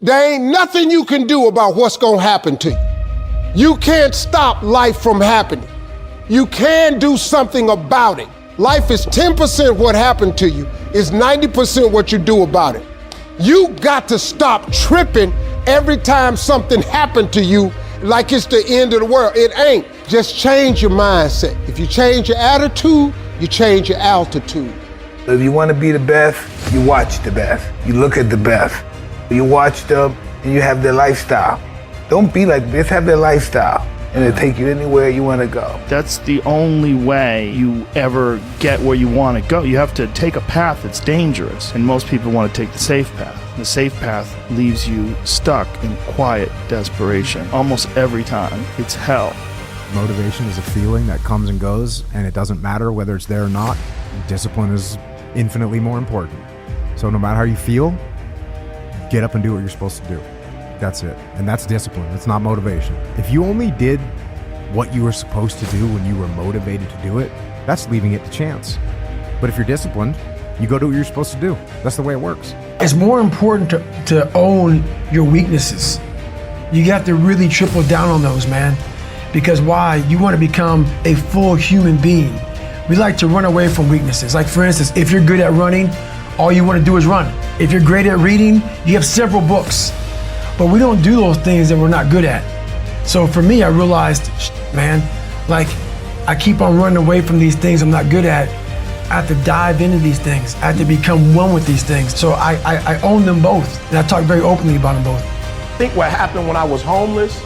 There ain't nothing you can do about what's gonna happen to you. You can't stop life from happening. You can do something about it. Life is 10% what happened to you, is 90% what you do about it. You got to stop tripping every time something happened to you like it's the end of the world. It ain't. Just change your mindset. If you change your attitude, you change your altitude. If you want to be the best, you watch the best. You look at the best. You watch them and you have their lifestyle. Don't be like this, have their lifestyle. And it'll take you anywhere you want to go. That's the only way you ever get where you want to go. You have to take a path that's dangerous, and most people want to take the safe path. The safe path leaves you stuck in quiet desperation almost every time. It's hell. Motivation is a feeling that comes and goes, and it doesn't matter whether it's there or not. Discipline is infinitely more important. So no matter how you feel, get up and do what you're supposed to do. That's it. And that's discipline. It's not motivation. If you only did what you were supposed to do when you were motivated to do it, that's leaving it to chance. But if you're disciplined, you go do what you're supposed to do. That's the way it works. It's more important to own your weaknesses. You got to really triple down on those, man. Because why? You want to become a full human being. We like to run away from weaknesses. Like for instance, if you're good at running, all you want to do is run. If you're great at reading, you have several books. But we don't do those things that we're not good at. So for me, I realized, man, like I keep on running away from these things I'm not good at. I have to dive into these things. I have to become one with these things. So I own them both. And I talk very openly about them both. I think what happened when I was homeless,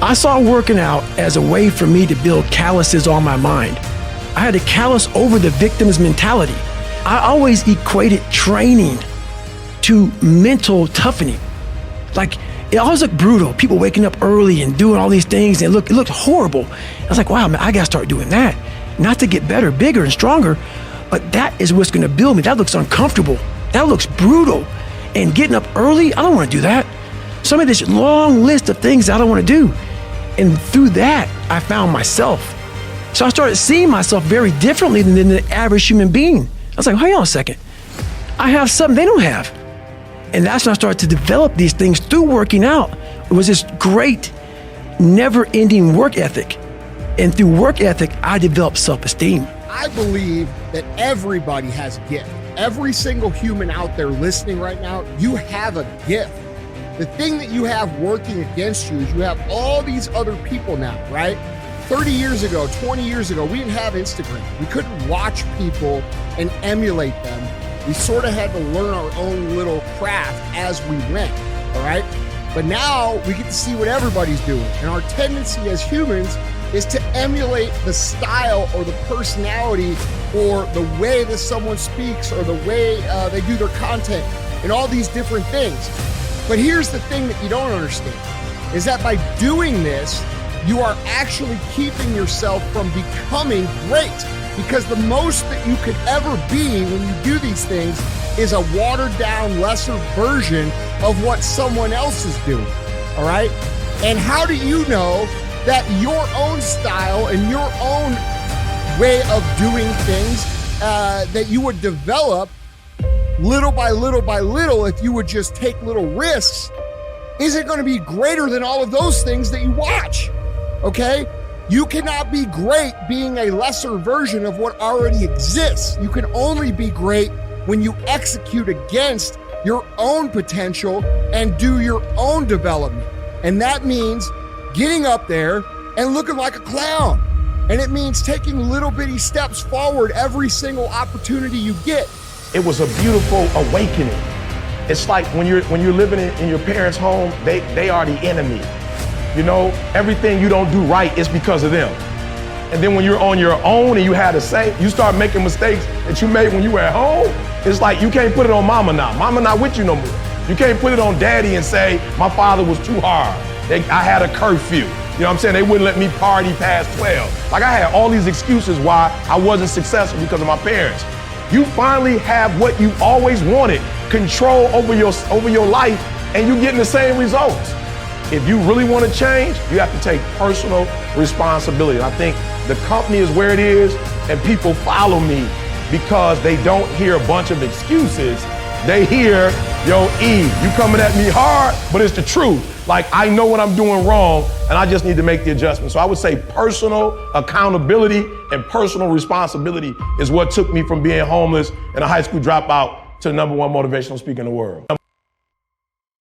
I saw working out as a way for me to build calluses on my mind. I had to callous over the victim's mentality. I always equated training to mental toughening. Like, it always looked brutal. People waking up early and doing all these things, and it looked horrible. I was like, wow, man, I gotta start doing that. Not to get better, bigger, and stronger, but that is what's gonna build me. That looks uncomfortable. That looks brutal. And getting up early, I don't wanna do that. So I made this long list of things I don't wanna do. And through that, I found myself. So I started seeing myself very differently than the average human being. I was like, hang on a second. I have something they don't have. And that's when I started to develop these things through working out. It was this great, never-ending work ethic. And through work ethic, I developed self-esteem. I believe that everybody has a gift. Every single human out there listening right now, you have a gift. The thing that you have working against you is you have all these other people now, right? 30 years ago, 20 years ago, we didn't have Instagram. We couldn't watch people and emulate them. We sort of had to learn our own little craft as we went, all right? But now we get to see what everybody's doing. And our tendency as humans is to emulate the style or the personality or the way that someone speaks or the way they do their content and all these different things. But here's the thing that you don't understand, is that by doing this, you are actually keeping yourself from becoming great. Because the most that you could ever be when you do these things is a watered down, lesser version of what someone else is doing, all right? And how do you know that your own style and your own way of doing things that you would develop little by little by little, if you would just take little risks, isn't going to be greater than all of those things that you watch, okay? You cannot be great being a lesser version of what already exists. You can only be great when you execute against your own potential and do your own development. And that means getting up there and looking like a clown. And it means taking little bitty steps forward every single opportunity you get. it was a beautiful awakening. It's like when you're living in your parents' home, they are the enemy. You know, everything you don't do right is because of them. And then when you're on your own and you had to say, you start making mistakes that you made when you were at home, it's like you can't put it on mama now. Mama not with you no more. You can't put it on daddy and say, my father was too hard. I had a curfew. You know what I'm saying? They wouldn't let me party past 12. Like I had all these excuses why I wasn't successful because of my parents. You finally have what you always wanted, control over your life, and you're getting the same results. If you really want to change, you have to take personal responsibility. I think the company is where it is, and people follow me because they don't hear a bunch of excuses they hear, yo, E, you coming at me hard, but it's the truth. Like, I know what I'm doing wrong, and I just need to make the adjustment. So I would say personal accountability and personal responsibility is what took me from being homeless and a high school dropout to the #1 motivational speaker in the world.